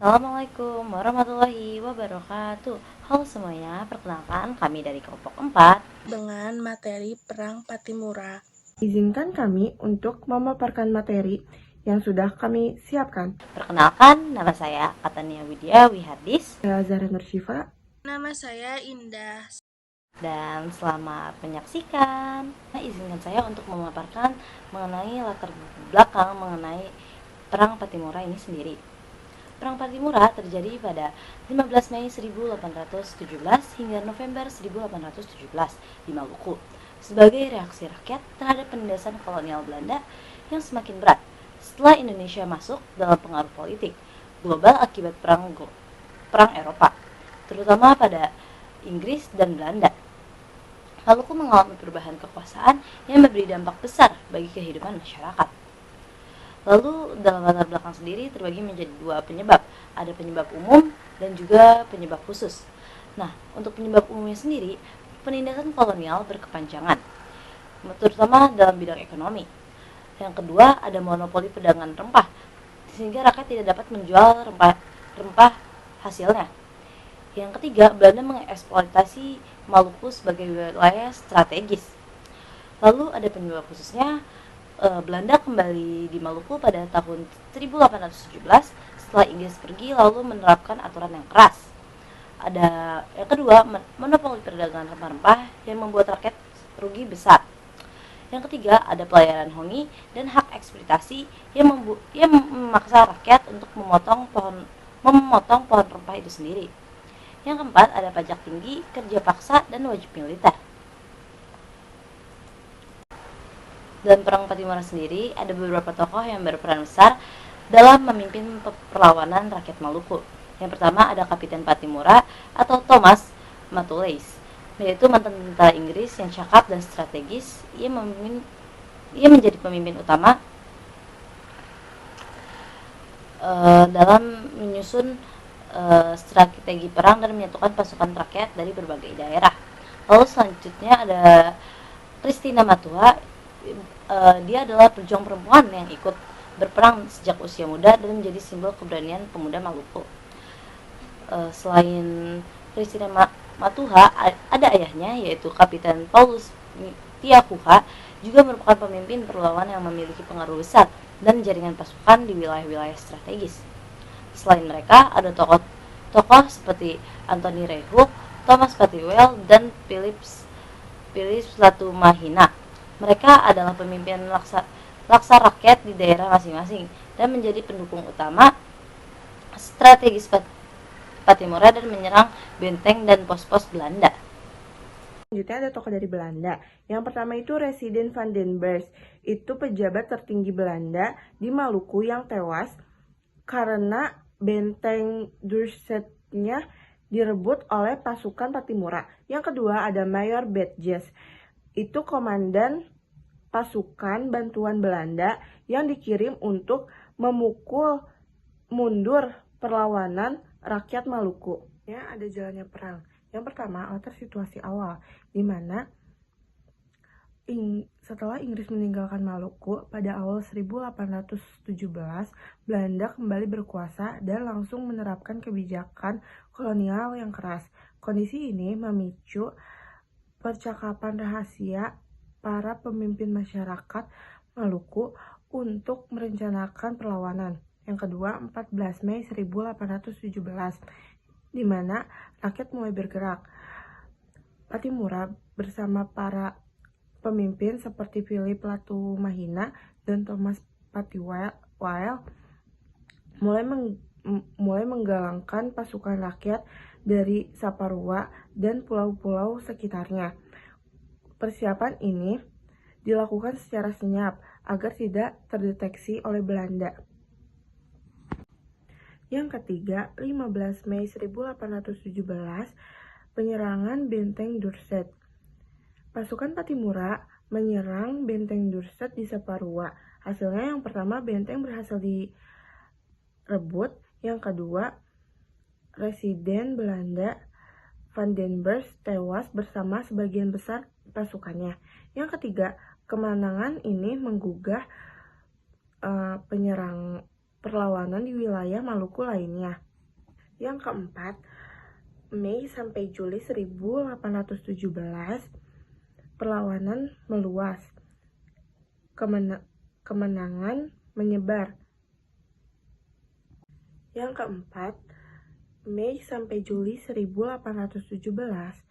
Assalamualaikum warahmatullahi wabarakatuh. Halo semuanya, perkenalkan kami dari kelompok 4 dengan materi Perang Patimura. Izinkan kami untuk memaparkan materi yang sudah kami siapkan. Perkenalkan, nama saya Katania Widya Wihardis. Saya Zahra Nursyifa. Nama saya Indah. Dan selamat menyaksikan. Izinkan saya untuk memaparkan mengenai latar belakang mengenai Perang Patimura ini sendiri. Perang Patimura terjadi pada 15 Mei 1817 hingga November 1817 di Maluku sebagai reaksi rakyat terhadap penindasan kolonial Belanda yang semakin berat setelah Indonesia masuk dalam pengaruh politik global akibat perang Eropa, terutama pada Inggris dan Belanda. Maluku mengalami perubahan kekuasaan yang memberi dampak besar bagi kehidupan masyarakat. Lalu dalam latar belakang sendiri terbagi menjadi dua penyebab. Ada penyebab umum dan juga penyebab khusus. Nah, untuk penyebab umumnya sendiri, penindasan kolonial berkepanjangan, terutama dalam bidang ekonomi. Yang kedua, ada monopoli perdagangan rempah, sehingga rakyat tidak dapat menjual rempah hasilnya. Yang ketiga, Belanda mengeksploitasi Maluku sebagai wilayah strategis. Lalu ada penyebab khususnya, Belanda kembali di Maluku pada tahun 1817 setelah Inggris pergi lalu menerapkan aturan yang keras. Ada yang kedua, monopoli perdagangan rempah-rempah yang membuat rakyat rugi besar. Yang ketiga, ada pelayaran hongi dan hak eksploitasi yang memaksa rakyat untuk memotong pohon rempah itu sendiri. Yang keempat, ada pajak tinggi, kerja paksa, dan wajib militer. Dalam Perang Patimura sendiri, ada beberapa tokoh yang berperan besar dalam memimpin perlawanan rakyat Maluku. Yang pertama ada Kapiten Patimura atau Thomas Matulais, yaitu mantan tentara Inggris yang cakap dan strategis. Ia menjadi pemimpin utama dalam menyusun strategi perang dan menyatukan pasukan rakyat dari berbagai daerah. Lalu selanjutnya ada Christina Matua. Dia atulah pejuang perempuan yang ikut berperang sejak usia muda dan menjadi simbol keberanian pemuda Maluku. Selain Christina Matuha, ada ayahnya yaitu Kapiten Paulus Tiakuha, juga merupakan pemimpin perlawanan yang memiliki pengaruh besar dan jaringan pasukan di wilayah-wilayah strategis. Selain mereka, ada tokoh seperti Anthony Rehuk, Thomas Patiwell, dan Philips Latumahina. Mereka adalah pemimpin laksa rakyat di daerah masing-masing dan menjadi pendukung utama strategis Patimura dan menyerang benteng dan pos-pos Belanda. Selanjutnya ada tokoh dari Belanda. Yang pertama itu Residen van den Berst. Itu pejabat tertinggi Belanda di Maluku yang tewas karena benteng Dorsetnya direbut oleh pasukan Patimura. Yang kedua ada Mayor Betjes. Itu komandan pasukan bantuan Belanda yang dikirim untuk memukul mundur perlawanan rakyat Maluku. Ya, ada jalannya perang. Yang pertama, latar situasi awal, di mana setelah Inggris meninggalkan Maluku pada awal 1817, Belanda kembali berkuasa dan langsung menerapkan kebijakan kolonial yang keras. Kondisi ini memicu percakapan rahasia para pemimpin masyarakat Maluku untuk merencanakan perlawanan. Yang kedua, 14 Mei 1817, di mana rakyat mulai bergerak. Patimura bersama para pemimpin seperti Philip Latumahina dan Thomas Patiwell mulai menggalangkan pasukan rakyat dari Saparua dan pulau-pulau sekitarnya. Persiapan ini dilakukan secara senyap agar tidak terdeteksi oleh Belanda. Yang ketiga, 15 Mei 1817, penyerangan benteng Dorset. Pasukan Patimura menyerang benteng Dorset di Saparua. Hasilnya yang pertama benteng berhasil direbut, yang kedua Residen Belanda van den Berst tewas bersama sebagian besar pasukannya. Yang ketiga, kemenangan ini menggugah penyerang perlawanan di wilayah Maluku lainnya. Yang keempat, Mei sampai Juli 1817, perlawanan meluas, kemenangan menyebar. Yang keempat, Mei sampai Juli 1817,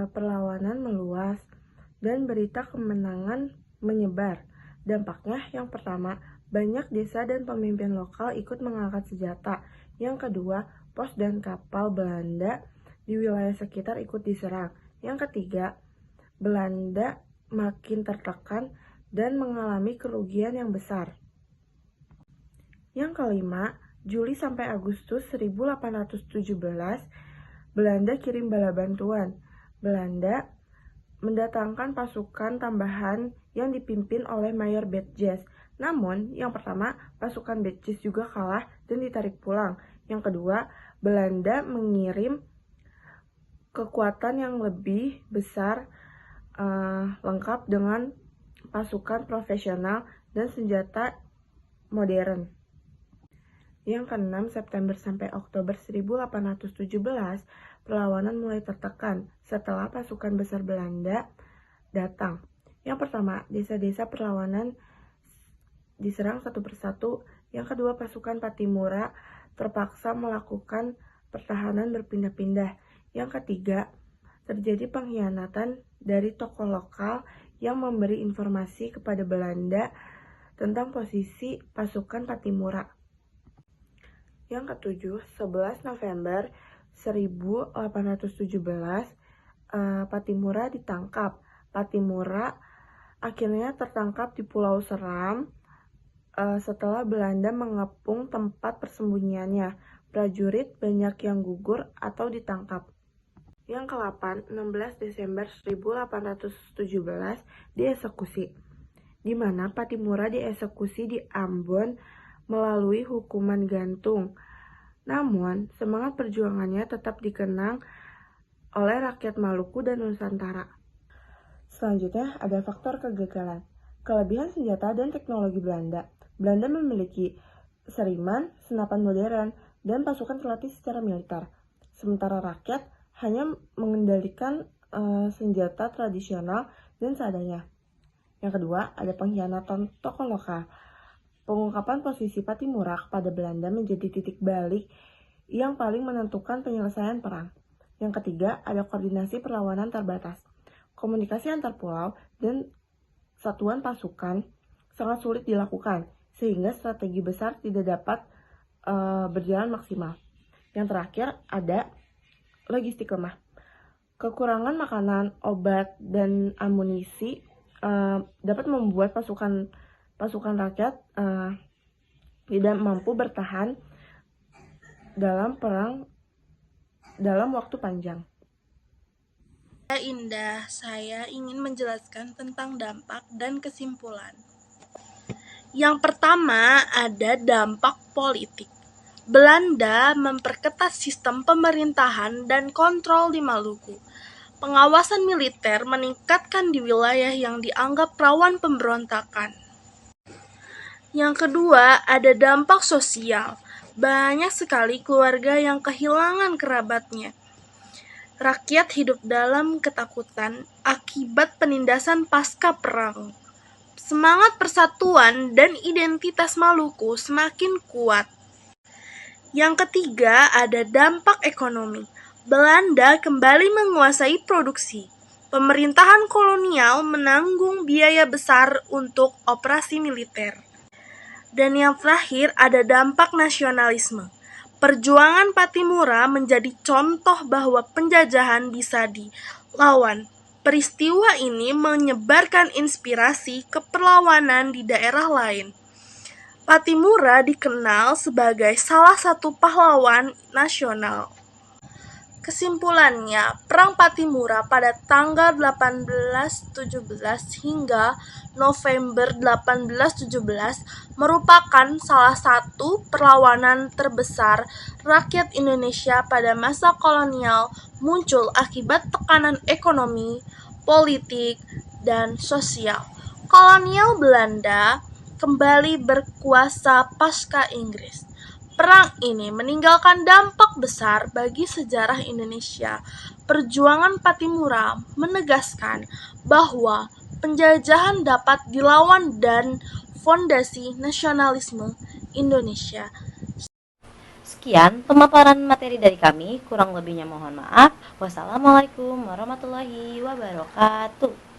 perlawanan meluas dan berita kemenangan menyebar. Dampaknya yang pertama, banyak desa dan pemimpin lokal ikut mengangkat senjata. Yang kedua, pos dan kapal Belanda di wilayah sekitar ikut diserang. Yang ketiga, Belanda makin tertekan dan mengalami kerugian yang besar. Yang kelima, Juli sampai Agustus 1817, Belanda kirim bala bantuan. Belanda mendatangkan pasukan tambahan yang dipimpin oleh Mayor Betjes. Namun, yang pertama, pasukan Betjes juga kalah dan ditarik pulang. Yang kedua, Belanda mengirim kekuatan yang lebih besar, lengkap dengan pasukan profesional dan senjata modern. Yang keenam, September sampai Oktober 1817, perlawanan mulai tertekan setelah pasukan besar Belanda datang. Yang pertama, desa-desa perlawanan diserang satu persatu. Yang kedua, pasukan Pattimura terpaksa melakukan pertahanan berpindah-pindah. Yang ketiga, terjadi pengkhianatan dari tokoh lokal yang memberi informasi kepada Belanda tentang posisi pasukan Pattimura. Yang ketujuh, 11 November 1817, Pattimura ditangkap. Pattimura akhirnya tertangkap di Pulau Seram setelah Belanda mengepung tempat persembunyiannya. Prajurit banyak yang gugur atau ditangkap. Yang ke-8, 16 Desember 1817, dieksekusi, di mana Pattimura dieksekusi di Ambon melalui hukuman gantung. Namun, semangat perjuangannya tetap dikenang oleh rakyat Maluku dan Nusantara. Selanjutnya, ada faktor kegagalan. Kelebihan senjata dan teknologi Belanda. Belanda memiliki seriman, senapan modern, dan pasukan terlatih secara militer. Sementara rakyat hanya mengendalikan senjata tradisional dan seadanya. Yang kedua, ada pengkhianatan tokoh lokal. Pengungkapan posisi Pattimura kepada Belanda menjadi titik balik yang paling menentukan penyelesaian perang. Yang ketiga, ada koordinasi perlawanan terbatas. Komunikasi antar pulau dan satuan pasukan sangat sulit dilakukan, sehingga strategi besar tidak dapat berjalan maksimal. Yang terakhir, ada logistik lemah. Kekurangan makanan, obat, dan amunisi dapat membuat pasukan rakyat tidak mampu bertahan dalam perang dalam waktu panjang. Indah, saya ingin menjelaskan tentang dampak dan kesimpulan. Yang pertama, ada dampak politik. Belanda memperketat sistem pemerintahan dan kontrol di Maluku. Pengawasan militer meningkatkan di wilayah yang dianggap rawan pemberontakan. Yang kedua, ada dampak sosial. Banyak sekali keluarga yang kehilangan kerabatnya. Rakyat hidup dalam ketakutan akibat penindasan pasca perang. Semangat persatuan dan identitas Maluku semakin kuat. Yang ketiga, ada dampak ekonomi. Belanda kembali menguasai produksi. Pemerintahan kolonial menanggung biaya besar untuk operasi militer. Dan yang terakhir, ada dampak nasionalisme. Perjuangan Pattimura menjadi contoh bahwa penjajahan bisa dilawan. Peristiwa ini menyebarkan inspirasi ke perlawanan di daerah lain. Pattimura dikenal sebagai salah satu pahlawan nasional. Kesimpulannya, Perang Pattimura pada tanggal 1817 hingga November 1817 merupakan salah satu perlawanan terbesar rakyat Indonesia pada masa kolonial, muncul akibat tekanan ekonomi, politik, dan sosial. Kolonial Belanda kembali berkuasa pasca Inggris. Perang ini meninggalkan dampak besar bagi sejarah Indonesia. Perjuangan Patimura menegaskan bahwa penjajahan dapat dilawan dan fondasi nasionalisme Indonesia. Sekian pemaparan materi dari kami, kurang lebihnya mohon maaf. Wassalamualaikum warahmatullahi wabarakatuh.